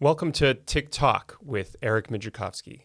Welcome to TikTok with Eric Migicovsky.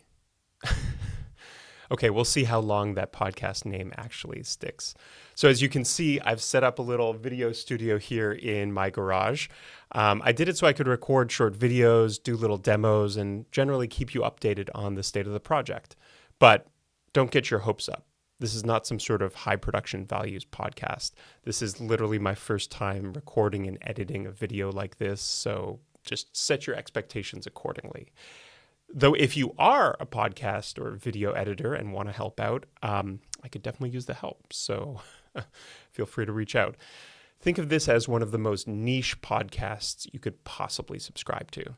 Okay, we'll see how long that podcast name actually sticks. So as you can see, I've set up a little video studio here in my garage. I did it so I could record short videos, do little demos, and generally keep you updated on the state of the project. But don't get your hopes up. This is not some sort of high production values podcast. This is literally my first time recording and editing a video like this, so just set your expectations accordingly. Though if you are a podcast or video editor and want to help out, I could definitely use the help. So feel free to reach out. Think of this as one of the most niche podcasts you could possibly subscribe to.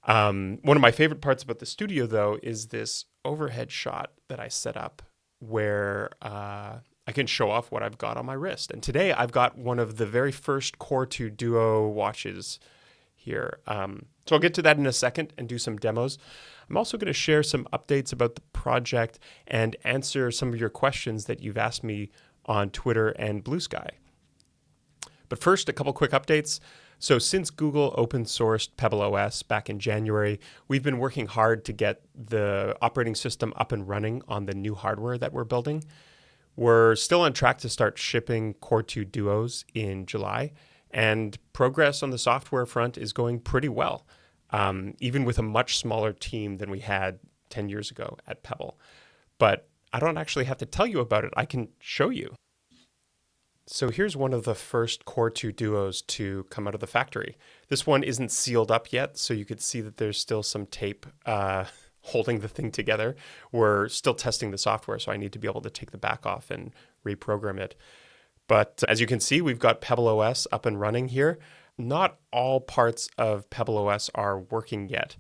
One of my favorite parts about the studio, though, is this overhead shot that I set up where I can show off what I've got on my wrist. And today I've got one of the very first Core 2 Duo watches here. So I'll get to that in a second and do some demos. I'm also going to share some updates about the project and answer some of your questions that you've asked me on Twitter and Blue Sky. But first, a couple quick updates. So since Google open sourced PebbleOS back in January, we've been working hard to get the operating system up and running on the new hardware that we're building. We're still on track to start shipping Core 2 Duos in July. And progress on the software front is going pretty well, even with a much smaller team than we had 10 years ago at Pebble. But I don't actually have to tell you about it. I can show you. So here's one of the first Core 2 Duos to come out of the factory. This one isn't sealed up yet, so you could see that there's still some tape holding the thing together. We're still testing the software, so I need to be able to take the back off and reprogram it. But as you can see, we've got PebbleOS up and running here. Not all parts of PebbleOS are working yet.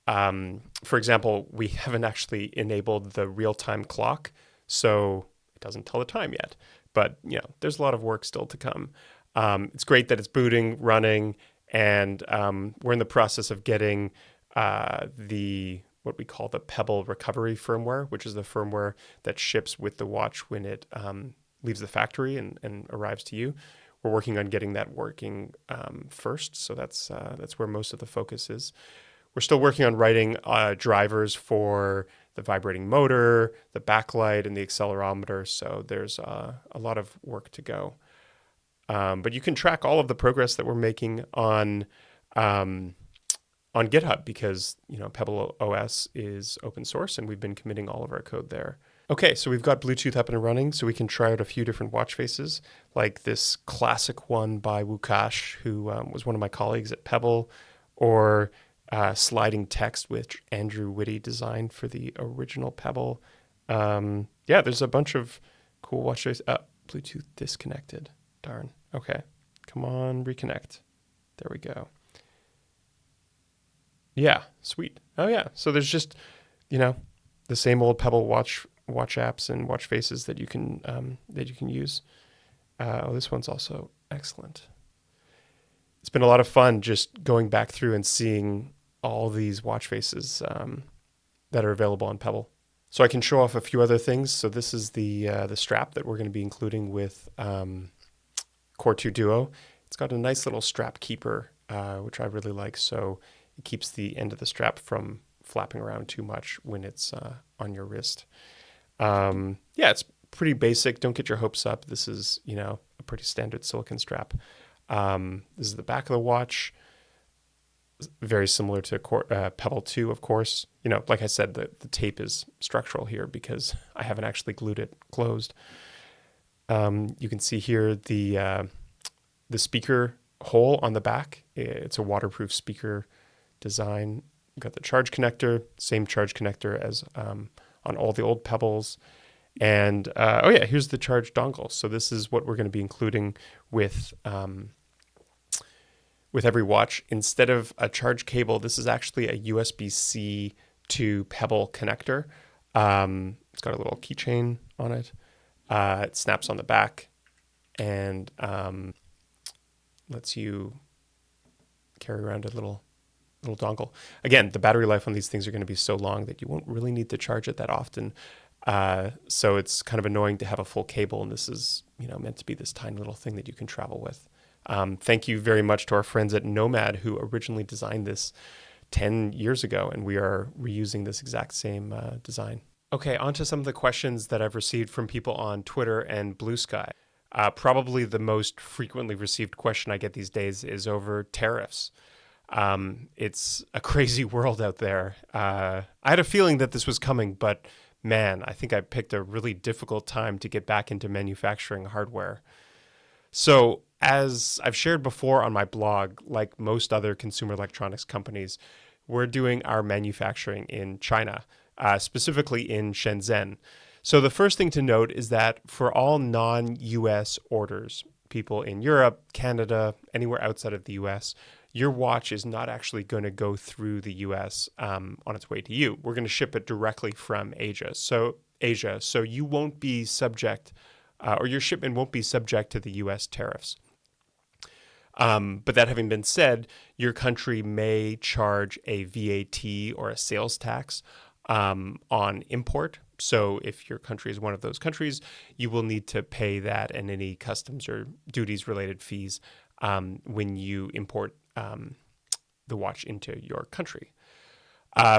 For example, we haven't actually enabled the real-time clock, so it doesn't tell the time yet. But there's a lot of work still to come. It's great that it's booting, running, and we're in the process of getting what we call the Pebble recovery firmware, which is the firmware that ships with the watch when it leaves the factory and arrives to you. We're working on getting that working first, so that's where most of the focus is. We're still working on writing drivers for the vibrating motor, the backlight, and the accelerometer, so there's a lot of work to go. But you can track all of the progress that we're making on GitHub because PebbleOS is open source and we've been committing all of our code there. Okay, so we've got Bluetooth up and running, so we can try out a few different watch faces, like this classic one by woah, who was one of my colleagues at Pebble, or sliding text, which Andrew Whitty designed for the original Pebble. There's a bunch of cool watch faces. Bluetooth disconnected. Darn. Okay, come on, reconnect. There we go. Yeah, sweet. Oh yeah, so there's just, the same old Pebble watch apps and watch faces that you can use. This one's also excellent. It's been a lot of fun just going back through and seeing all these watch faces that are available on Pebble. So I can show off a few other things. So this is the strap that we're going to be including with Core 2 Duo. It's got a nice little strap keeper, which I really like. So it keeps the end of the strap from flapping around too much when it's on your wrist. It's pretty basic. Don't get your hopes up. This is, a pretty standard silicone strap. This is the back of the watch. Very similar to Pebble 2, of course. Like I said, the tape is structural here because I haven't actually glued it closed. You can see here the speaker hole on the back. It's a waterproof speaker design. We've got the charge connector, same charge connector as on all the old Pebbles. And here's the charge dongle. So this is what we're going to be including with every watch. Instead of a charge cable, this is actually a USB-C to Pebble connector. It's got a little keychain on it. It snaps on the back and lets you carry around a little dongle. Again, the battery life on these things are going to be so long that you won't really need to charge it that often. So it's kind of annoying to have a full cable, and this is meant to be this tiny little thing that you can travel with. Thank you very much to our friends at Nomad who originally designed this 10 years ago, and we are reusing this exact same design. Okay, on to some of the questions that I've received from people on Twitter and Blue Sky. Probably the most frequently received question I get these days is over tariffs. It's a crazy world out there. I had a feeling that this was coming, but man, I think I picked a really difficult time to get back into manufacturing hardware. So, as I've shared before on my blog, like most other consumer electronics companies, we're doing our manufacturing in China, specifically in Shenzhen. So the first thing to note is that for all non-US orders, people in Europe, Canada, anywhere outside of the US, your watch is not actually going to go through the US on its way to you. We're going to ship it directly from Asia. So you won't be subject, or your shipment won't be subject to the US tariffs. But that having been said, your country may charge a VAT or a sales tax on import. So if your country is one of those countries, you will need to pay that and any customs or duties related fees when you import the watch into your country.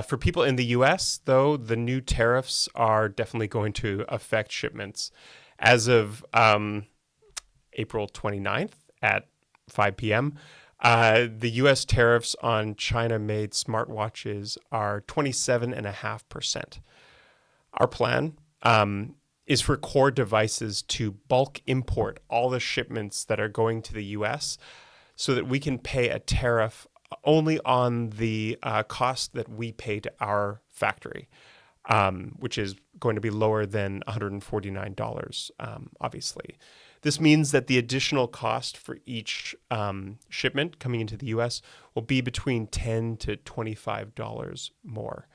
For people in the US, though, the new tariffs are definitely going to affect shipments. As of April 29th at 5 p.m., the U.S. tariffs on China-made smartwatches are 27.5%. Our plan is for core devices to bulk import all the shipments that are going to the U.S. so that we can pay a tariff only on the cost that we pay to our factory, which is going to be lower than $149, obviously. This means that the additional cost for each shipment coming into the U.S. will be between $10 to $25 more.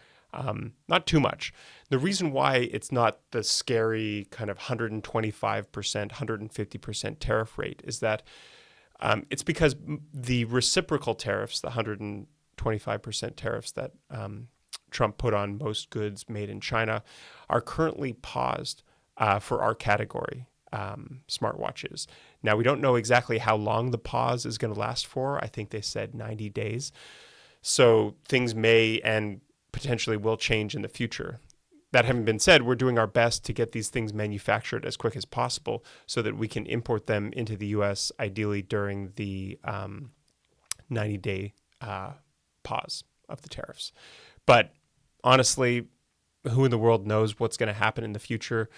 Not too much. The reason why it's not the scary kind of 125%, 150% tariff rate is that it's because the reciprocal tariffs, the 125% tariffs that Trump put on most goods made in China, are currently paused for our category. Smartwatches. Now, we don't know exactly how long the pause is going to last for. I think they said 90 days. So things may and potentially will change in the future. That having been said, we're doing our best to get these things manufactured as quick as possible so that we can import them into the U.S., ideally during the 90-day pause of the tariffs. But honestly, who in the world knows what's going to happen in the future?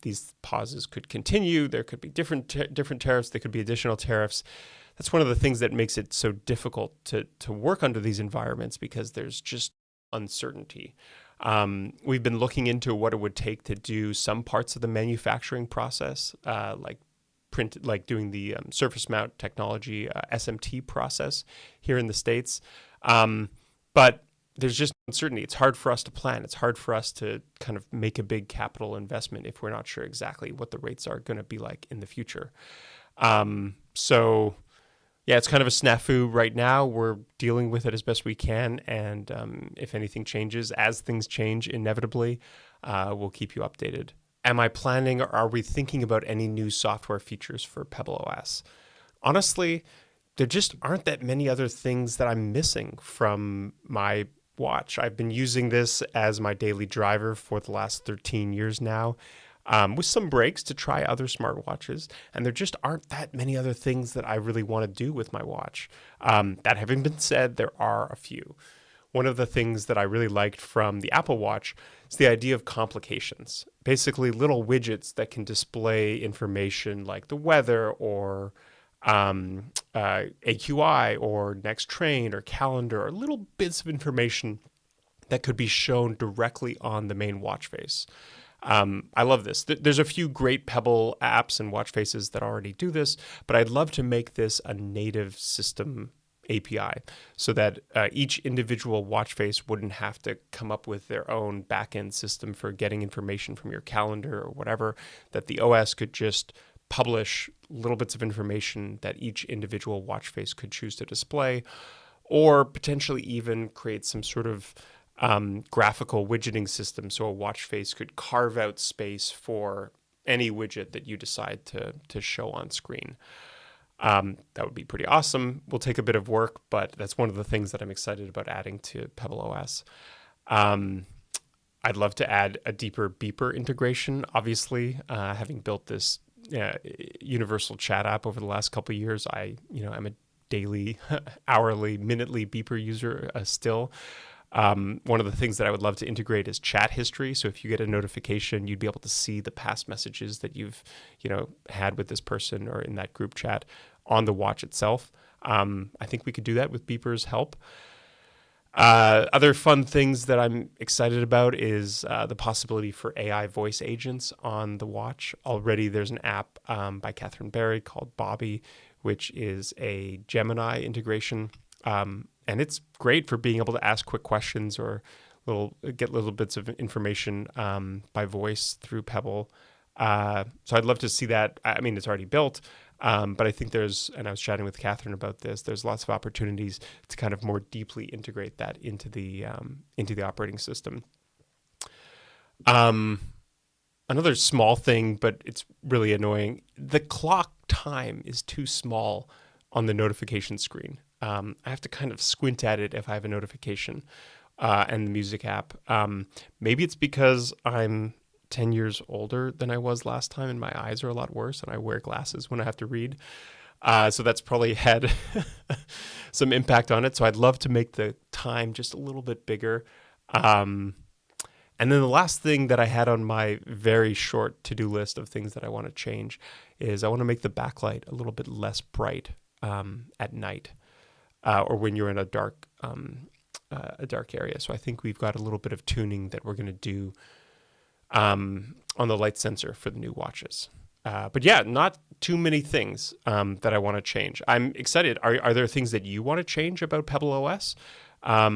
These pauses could continue. There could be different tariffs. There could be additional tariffs. That's one of the things that makes it so difficult to work under these environments, because there's just uncertainty. We've been looking into what it would take to do some parts of the manufacturing process, like doing the surface mount technology SMT process here in the States. But there's just uncertainty. It's hard for us to plan. It's hard for us to kind of make a big capital investment if we're not sure exactly what the rates are going to be like in the future. So yeah, it's kind of a snafu right now. We're dealing with it as best we can. And if anything changes, as things change inevitably, we'll keep you updated. Am I planning, or are we thinking about any new software features for PebbleOS? Honestly, there just aren't that many other things that I'm missing from my watch. I've been using this as my daily driver for the last 13 years now, with some breaks to try other smartwatches. And there just aren't that many other things that I really want to do with my watch. That having been said, there are a few. One of the things that I really liked from the Apple Watch is the idea of complications. Basically, little widgets that can display information like the weather or AQI or next train or calendar, or little bits of information that could be shown directly on the main watch face. I love this. There's a few great Pebble apps and watch faces that already do this, but I'd love to make this a native system API so that each individual watch face wouldn't have to come up with their own backend system for getting information from your calendar or whatever, that the OS could just publish little bits of information that each individual watch face could choose to display, or potentially even create some sort of graphical widgeting system so a watch face could carve out space for any widget that you decide to show on screen. That would be pretty awesome. Will take a bit of work, but that's one of the things that I'm excited about adding to PebbleOS. I'd love to add a deeper beeper integration. Obviously, having built this universal chat app over the last couple of years, I'm a daily, hourly, minutely beeper user still. One of the things that I would love to integrate is chat history. So if you get a notification, you'd be able to see the past messages that you've, had with this person or in that group chat on the watch itself. I think we could do that with Beeper's help. Other fun things that I'm excited about is the possibility for AI voice agents on the watch. Already there's an app by Catherine Barry called Bobby, which is a Gemini integration. And it's great for being able to ask quick questions or get little bits of information by voice through Pebble. So I'd love to see that. I mean, it's already built, but I think and I was chatting with Catherine about this, there's lots of opportunities to kind of more deeply integrate that into the operating system. Another small thing, but it's really annoying. The clock time is too small on the notification screen. I have to kind of squint at it if I have a notification and the music app. Maybe it's because I'm 10 years older than I was last time and my eyes are a lot worse and I wear glasses when I have to read. So that's probably had some impact on it. So I'd love to make the time just a little bit bigger. And then the last thing that I had on my very short to-do list of things that I want to change is I want to make the backlight a little bit less bright at night. Or when you're in a dark area. So I think we've got a little bit of tuning that we're going to do on the light sensor for the new watches. But yeah, not too many things that I want to change. I'm excited. Are there things that you want to change about PebbleOS? Now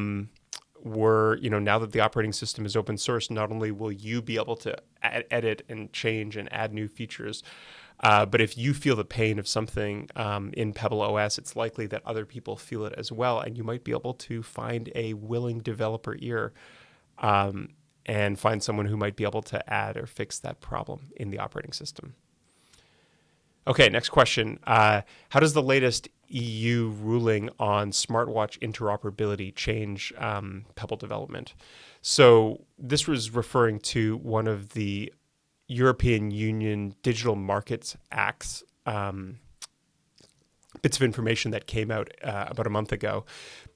that the operating system is open source, not only will you be able to edit and change and add new features, but if you feel the pain of something in PebbleOS, it's likely that other people feel it as well, and you might be able to find a willing developer ear and find someone who might be able to add or fix that problem in the operating system. Okay, next question. How does the latest EU ruling on smartwatch interoperability change Pebble development? So this was referring to one of the European Union Digital Markets Act's bits of information that came out about a month ago.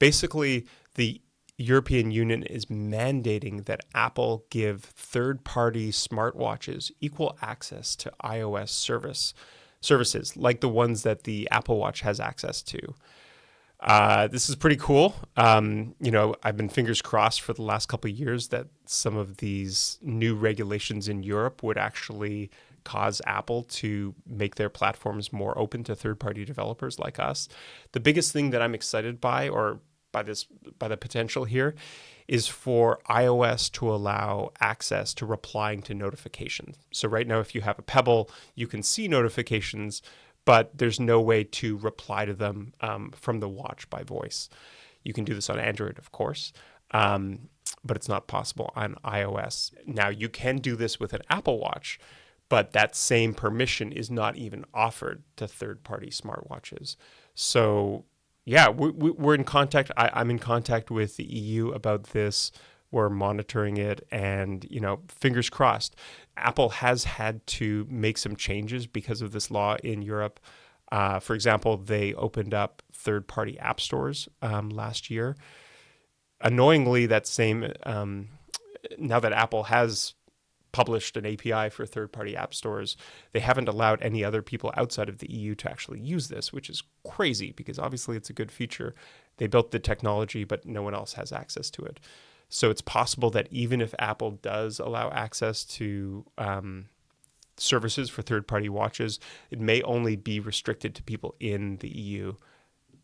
Basically, the European Union is mandating that Apple give third-party smartwatches equal access to iOS services like the ones that the Apple Watch has access to. This is pretty cool. I've been fingers crossed for the last couple of years that some of these new regulations in Europe would actually cause Apple to make their platforms more open to third-party developers like us. The biggest thing that I'm excited by the potential here is for iOS to allow access to replying to notifications. So right now, if you have a Pebble, you can see notifications, but there's no way to reply to them from the watch by voice. You can do this on Android, of course, but it's not possible on iOS. Now, you can do this with an Apple Watch, but that same permission is not even offered to third-party smartwatches. So yeah, we're in contact. I'm in contact with the EU about this. We're monitoring it, and fingers crossed. Apple has had to make some changes because of this law in Europe. For example, they opened up third-party app stores last year. Annoyingly, now that Apple has published an API for third-party app stores, they haven't allowed any other people outside of the EU to actually use this, which is crazy because obviously it's a good feature. They built the technology, but no one else has access to it. So it's possible that even if Apple does allow access to services for third-party watches, it may only be restricted to people in the EU.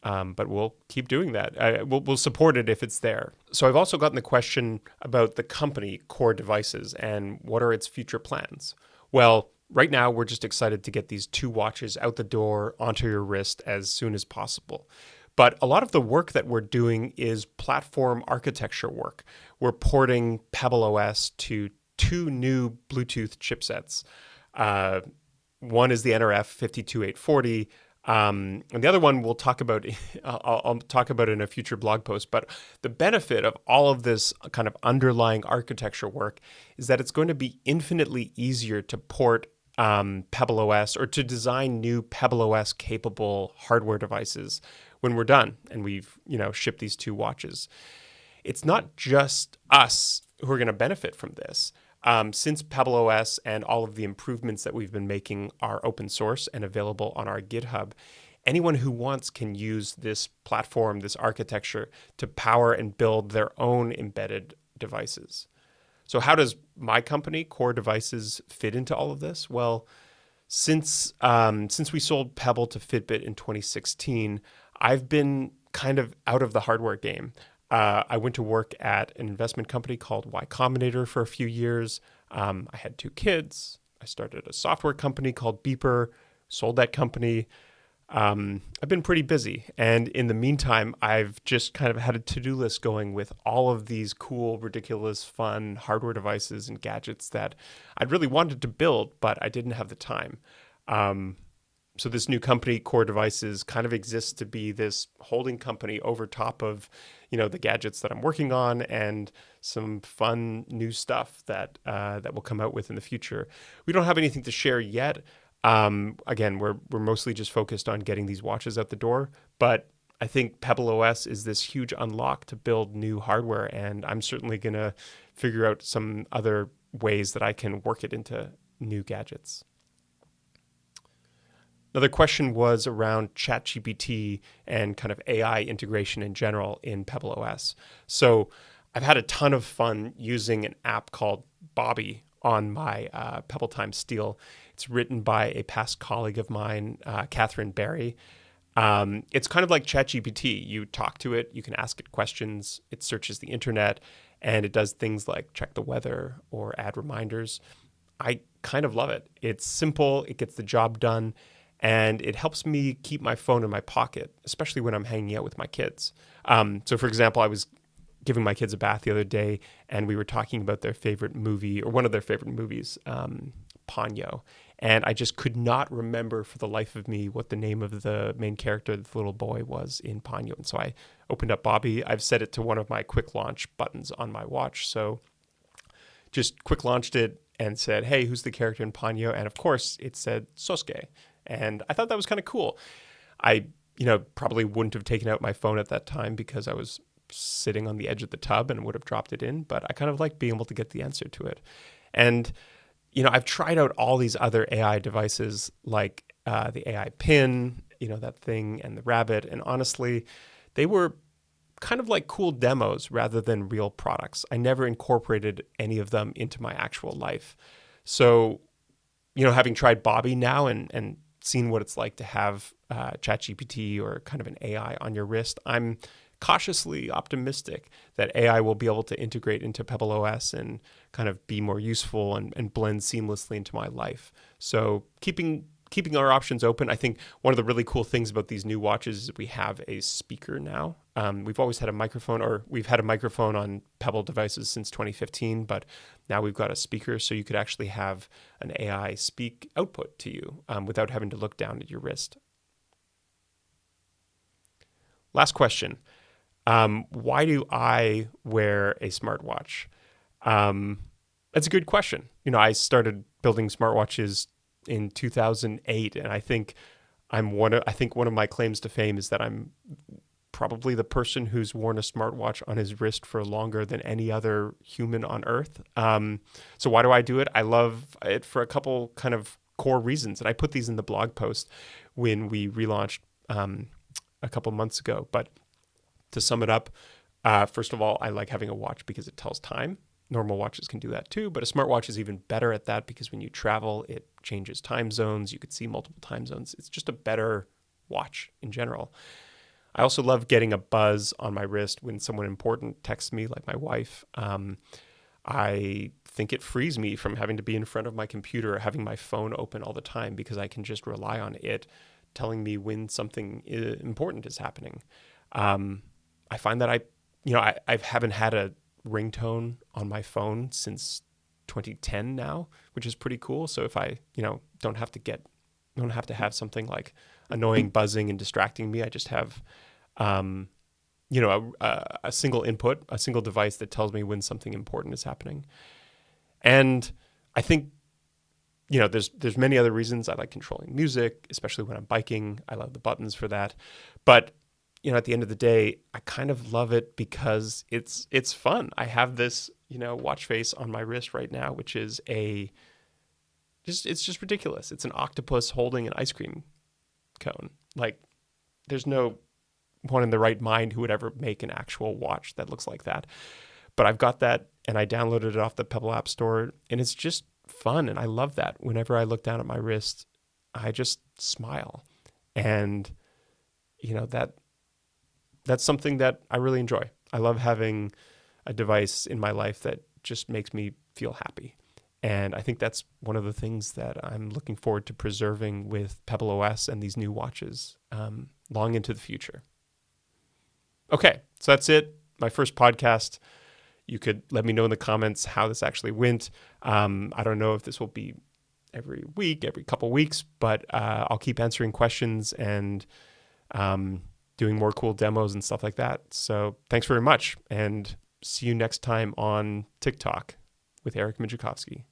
But we'll keep doing that. We'll support it if it's there. So I've also gotten the question about the company Core Devices and what are its future plans. Well, right now we're just excited to get these two watches out the door onto your wrist as soon as possible. But a lot of the work that we're doing is platform architecture work. We're porting PebbleOS to two new Bluetooth chipsets. One is the NRF 52840. And the other one we'll talk about, I'll talk about in a future blog post. But the benefit of all of this kind of underlying architecture work is that it's going to be infinitely easier to port PebbleOS or to design new PebbleOS capable hardware devices when we're done and we've shipped these 2 watches. It's not just us who are going to benefit from this. Since PebbleOS and all of the improvements that we've been making are open source and available on our GitHub, anyone who wants can use this platform, this architecture, to power and build their own embedded devices. So how does my company, Core Devices, fit into all of this? Well, since we sold Pebble to Fitbit in 2016, I've been kind of out of the hardware game. I went to work at an investment company called Y Combinator for a few years. I had 2 kids. I started a software company called Beeper, sold that company. I've been pretty busy. And in the meantime, I've just kind of had a to-do list going with all of these cool, ridiculous, fun hardware devices and gadgets that I'd really wanted to build, but I didn't have the time. So this new company, Core Devices, kind of exists to be this holding company over top of, the gadgets that I'm working on and some fun new stuff that we'll come out with in the future. We don't have anything to share yet. Again, we're mostly just focused on getting these watches out the door, but I think PebbleOS is this huge unlock to build new hardware, and I'm certainly going to figure out some other ways that I can work it into new gadgets. Another question was around ChatGPT and kind of AI integration in general in PebbleOS. So I've had a ton of fun using an app called Bobby on my Pebble Time Steel. It's written by a past colleague of mine, Catherine Barry. It's kind of like ChatGPT. You talk to it, you can ask it questions, it searches the internet, and it does things like check the weather or add reminders. I kind of love it. It's simple, it gets the job done, and it helps me keep my phone in my pocket, especially when I'm hanging out with my kids. So for example, I was giving my kids a bath the other day, and we were talking about their favorite movie, or one of their favorite movies, Ponyo. And I just could not remember for the life of me what the name of the main character, the little boy, was in Ponyo. And so I opened up Bobby. I've set it to one of my quick launch buttons on my watch. So just quick launched it and said, hey, who's the character in Ponyo? And of course, it said Sosuke. And I thought that was kind of cool. I, probably wouldn't have taken out my phone at that time because I was sitting on the edge of the tub and would have dropped it in. But I kind of like being able to get the answer to it. And I've tried out all these other AI devices like the AI pin, that thing, and the rabbit. And honestly, they were kind of like cool demos rather than real products. I never incorporated any of them into my actual life. So, having tried Bobby now and seen what it's like to have ChatGPT or kind of an AI on your wrist, I'm cautiously optimistic that AI will be able to integrate into PebbleOS and kind of be more useful and blend seamlessly into my life. So keeping our options open. I think one of the really cool things about these new watches is that we have a speaker now. We've always had a microphone, or we've had a microphone on Pebble devices since 2015, but now we've got a speaker, so you could actually have an AI speak output to you without having to look down at your wrist. Last question. Why do I wear a smartwatch? That's a good question. I started building smartwatches in 2008, and I think one of my claims to fame is that I'm probably the person who's worn a smartwatch on his wrist for longer than any other human on Earth. So why do I do it? I love it for a couple kind of core reasons, and I put these in the blog post when we relaunched a couple months ago. But to sum it up, first of all, I like having a watch because it tells time. Normal watches can do that too, but a smartwatch is even better at that because when you travel, it changes time zones. You could see multiple time zones. It's just a better watch in general. I also love getting a buzz on my wrist when someone important texts me, like my wife. I think it frees me from having to be in front of my computer or having my phone open all the time because I can just rely on it telling me when something important is happening. I find that I haven't had a ringtone on my phone since 2010 now, which is pretty cool. So if I, don't have to have something like, annoying buzzing and distracting me. I just have, a single input, a single device that tells me when something important is happening. And I think, there's many other reasons I like controlling music, especially when I'm biking. I love the buttons for that. But, at the end of the day, I kind of love it because it's fun. I have this, watch face on my wrist right now, which is it's just ridiculous. It's an octopus holding an ice cream cone. Like, there's no one in the right mind who would ever make an actual watch that looks like that. But I've got that, and I downloaded it off the Pebble App Store, and it's just fun, and I love that. Whenever I look down at my wrist, I just smile. And, that's something that I really enjoy. I love having a device in my life that just makes me feel happy. And I think that's one of the things that I'm looking forward to preserving with PebbleOS and these new watches long into the future. Okay, so that's it. My first podcast. You could let me know in the comments how this actually went. I don't know if this will be every week, every couple weeks, but I'll keep answering questions and doing more cool demos and stuff like that. So thanks very much, and see you next time on TikTok with Eric Migicovsky.